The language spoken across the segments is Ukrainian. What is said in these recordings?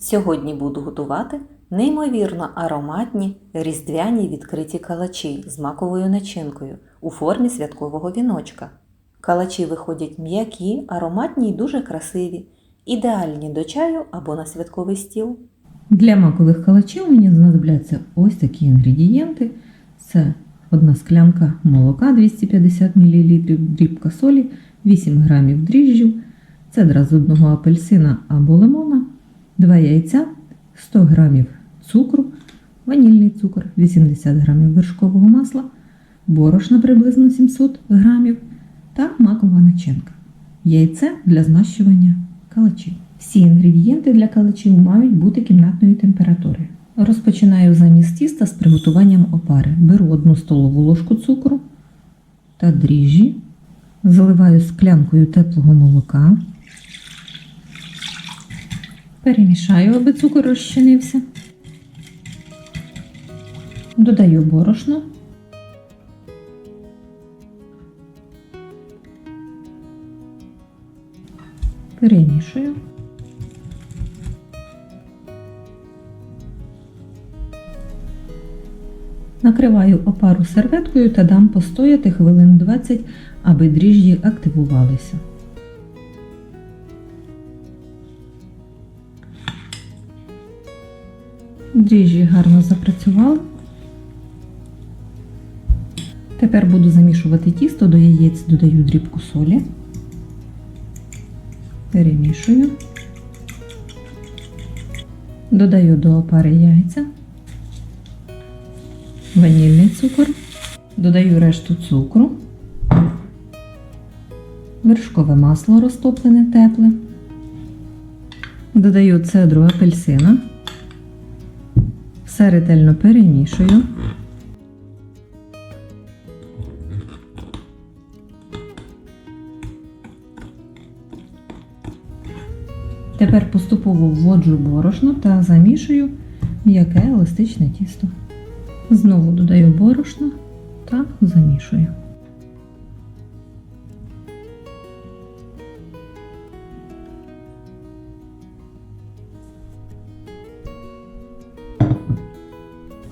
Сьогодні буду готувати неймовірно ароматні різдвяні відкриті калачі з маковою начинкою у формі святкового віночка. Калачі виходять м'які, ароматні і дуже красиві, ідеальні до чаю або на святковий стіл. Для макових калачів мені знадобляться ось такі інгредієнти. Це 1 склянка молока 250 мл, дрібка солі, 8 г дріжджів, цедра з 1 апельсина або лимона, 2 яйця, 100 г цукру, ванільний цукор, 80 г вершкового масла, борошна приблизно 700 г та макова начинка. Яйце для змащування калачів. Всі інгредієнти для калачів мають бути кімнатної температури. Розпочинаю заміс тіста з приготуванням опари. Беру 1 столову ложку цукру та дріжджі, заливаю склянкою теплого молока, перемішаю, аби цукор розчинився, додаю борошно, перемішую. Накриваю опару серветкою та дам постояти хвилин 20, аби дріжджі активувалися. Дріжджі гарно запрацювали. Тепер буду замішувати тісто, до яєць додаю дрібку солі, перемішую, додаю до опари яйця, ванільний цукор, додаю решту цукру, вершкове масло розтоплене тепле, додаю цедру апельсина, все ретельно перемішую. Тепер поступово вводжу борошно та замішую м'яке еластичне тісто. Знову додаю борошно та замішую.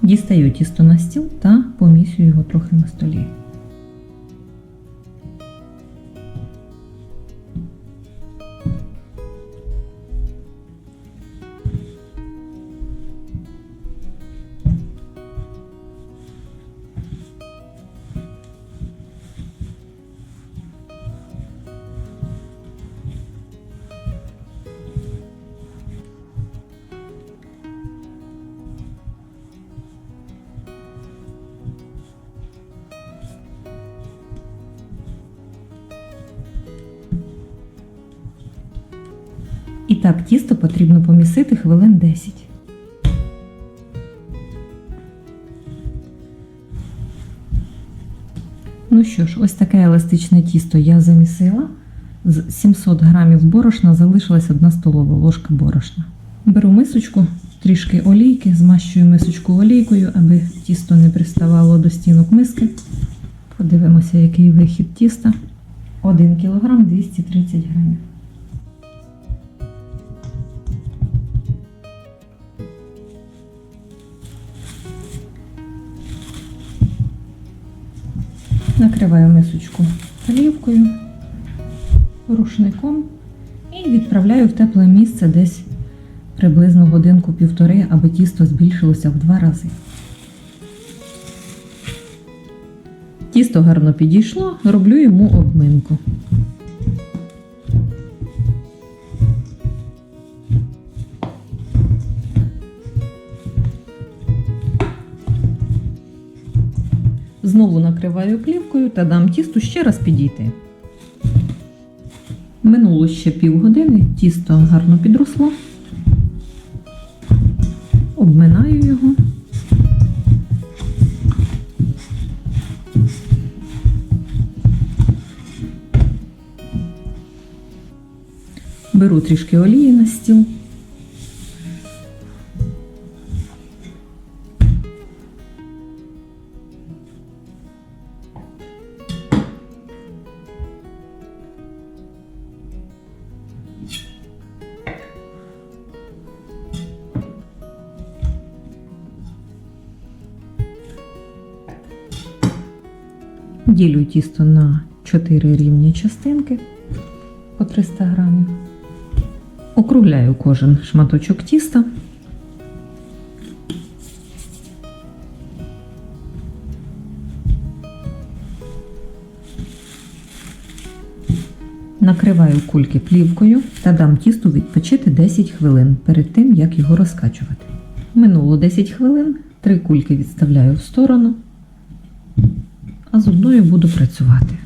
Дістаю тісто на стіл та помісю його трохи на столі. І так тісто потрібно помісити хвилин 10. Ну що ж, ось таке еластичне тісто я замісила. З 700 г борошна залишилась 1 столова ложка борошна. Беру мисочку, трішки олійки, змащую мисочку олійкою, аби тісто не приставало до стінок миски. Подивимося, який вихід тіста. 1 кг 230 г. Накриваю мисочку плівкою, рушником і відправляю в тепле місце десь приблизно годинку-півтори, аби тісто збільшилося в 2 рази. Тісто гарно підійшло, роблю йому обминку. Знову накриваю плівкою та дам тісту ще раз підійти. Минуло ще півгодини, тісто гарно підросло. Обминаю його. Беру трішки олії на стіл. Ділю тісто на 4 рівні частинки по 300 грамів. Округляю кожен шматочок тіста. Накриваю кульки плівкою та дам тісту відпочити 10 хвилин перед тим, як його розкачувати. Минуло 10 хвилин, 3 кульки відставляю в сторону, а з одною буду працювати.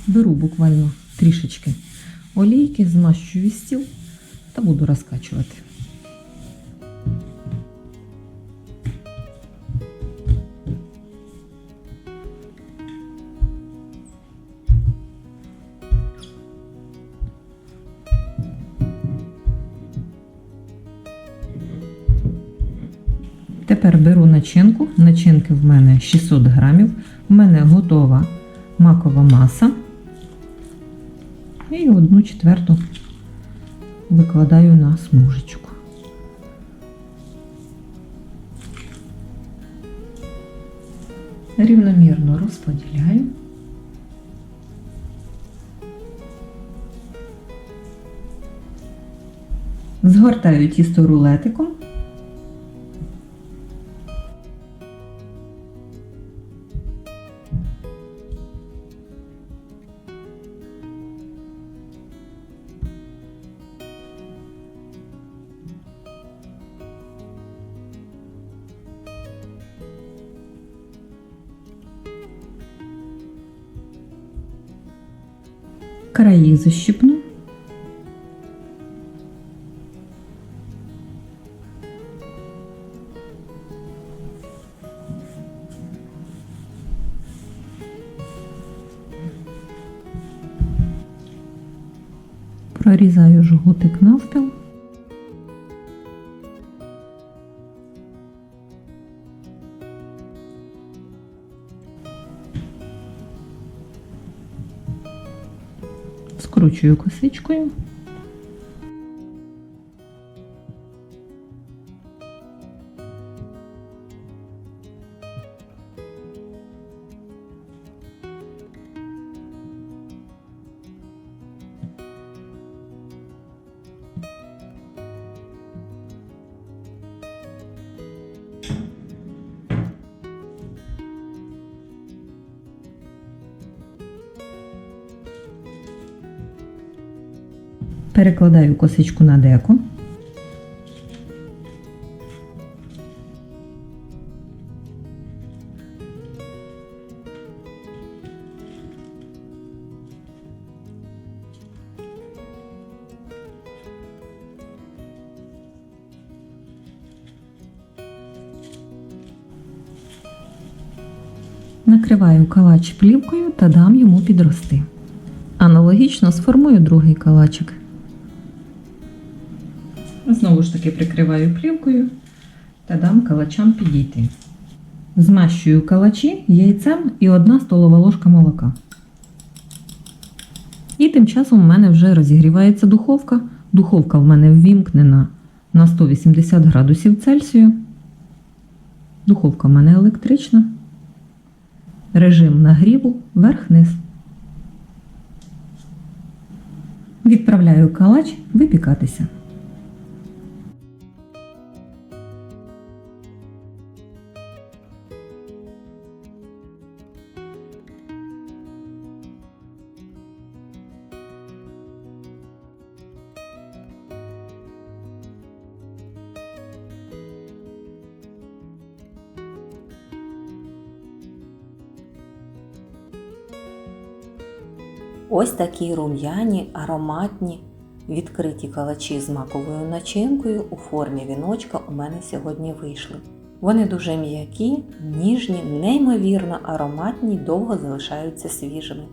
Беру буквально трішечки олійки, змащую стіл та буду розкачувати. Тепер беру начинку. Начинки в мене 600 грамів. У мене готова макова маса. І 1/4 викладаю на смужечку. Рівномірно розподіляю. Згортаю тісто рулетиком. Краї защипну. Прорізаю жгутик навпіл. Скручую косичкою. Перекладаю косичку на деко. Накриваю калач плівкою та дам йому підрости. Аналогічно сформую другий калачик. Знову ж таки прикриваю плівкою та дам калачам підійти. Змащую калачі яйцем і 1 столова ложка молока. І тим часом у мене вже розігрівається духовка. Духовка в мене ввімкнена на 180 градусів Цельсію. Духовка в мене електрична. Режим нагріву вверх-вниз. Відправляю калач випікатися. Ось такі рум'яні, ароматні, відкриті калачі з маковою начинкою у формі віночка у мене сьогодні вийшли. Вони дуже м'які, ніжні, неймовірно ароматні, довго залишаються свіжими.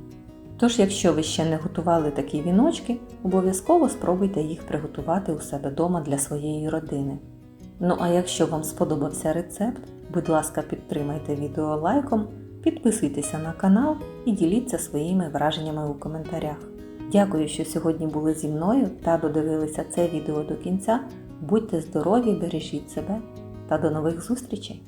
Тож, якщо ви ще не готували такі віночки, обов'язково спробуйте їх приготувати у себе вдома для своєї родини. Ну а якщо вам сподобався рецепт, будь ласка, підтримайте відео лайком, підписуйтеся на канал і діліться своїми враженнями у коментарях. Дякую, що сьогодні були зі мною та додивилися це відео до кінця. Будьте здорові, бережіть себе та до нових зустрічей!